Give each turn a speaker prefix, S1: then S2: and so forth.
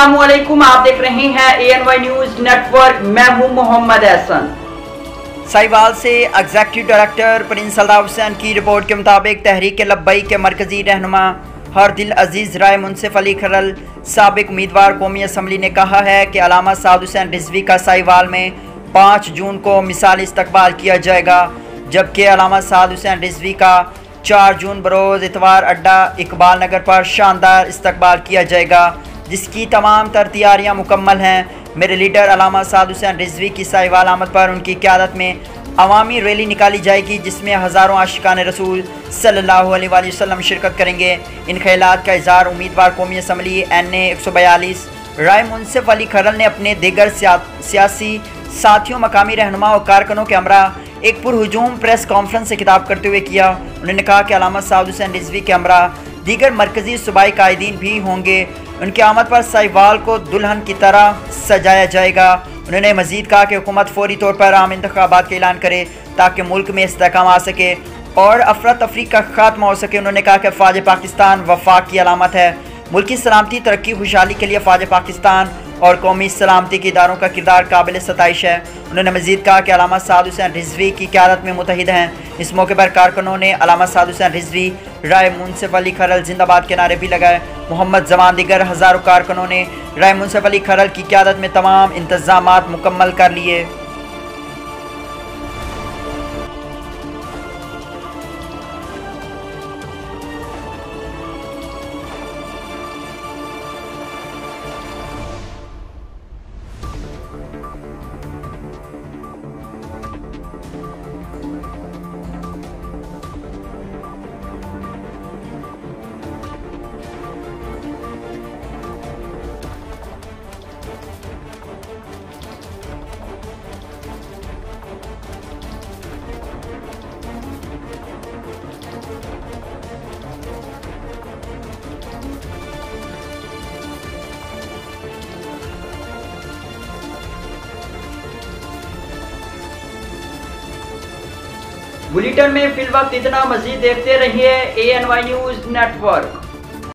S1: अस्सलामुअलैकुम, आप देख रहे हैं ANY न्यूज नेटवर्क। मैं हूं मोहम्मद एहसन।
S2: साहिवाल से एग्जीक्यूटिव डायरेक्टर प्रिंस सल्दा हुसैन की रिपोर्ट के मुताबिक तहरीक लब्बैक के मरकजी रहनुमा हरदिल अजीज़ राय मुनसिफ अली खरल साबिक उम्मीदवार कौमी असम्बली ने कहा है कि अलामा साद हुसैन रिजवी का साहिवाल में 5 जून को मिसाली इस्तकबाल किया जाएगा, जबकि अलामा साद हुसैन रिजवी का 4 जून बरोज़ इतवार अड्डा इकबाल नगर पर शानदार इस्तकबाल किया जाएगा, जिसकी तमाम तर तैयारियाँ मुकम्मल हैं। मेरे लीडर अलामा साद हुसैन रिजवी की साहिवाल आमद पर उनकी क़यादत में अवामी रैली निकाली जाएगी, जिसमें हज़ारों आशिकान रसूल सल्लल्लाहु अलैहि वसल्लम शिरकत करेंगे। इन ख्यालात का इज़हार उम्मीदवार कौमी असम्बली NA 142 राय मुनसिफ अली खरल ने अपने दीगर सियासी साथियों, मकामी रहनुमा और कारकुनों के हमरा एक पुरहुजूम प्रेस कॉन्फ्रेंस से खिताब करते हुए किया। उन्होंने कहा कि अलामा साद हुसैन रिजवी के हमरा दीगर मरकजी सूबाई कायदीन भी होंगे। उनकी आमद पर साहिवाल को दुल्हन की तरह सजाया जाएगा। उन्होंने मजीद कहा कि हुकूमत फौरी तौर पर आम इंतखाबात का ऐलान करे ताकि मुल्क में इस्तेहकाम आ सके और अफरा तफरी का खात्मा हो सके। उन्होंने कहा कि फ़ौज पाकिस्तान वफाक की अलामत है। मुल्की सलामती, तरक्की, खुशहाली के लिए फ़ौज पाकिस्तान और कौमी सलामती के इदारों का किरदार काबिल सताइश है। उन्होंने मजीद कहा कि अलामा साद हुसैन रिजवी की क़यादत में मुतहिद हैं। इस मौके पर कारकुनों ने अलामा साद हुसैन रिजवी राय मुनसिफ अली खरल जिंदाबाद के नारे भी लगाए। मोहम्मद जमान दीगर हज़ारों कारकुनों ने राय मुनसिफ अली खरल की क़यादत में तमाम इंतज़ामात मुकम्मल कर लिए।
S1: बुलेटिन में फिल वक्त इतना। मजीद देखते रहिए ANY न्यूज नेटवर्क।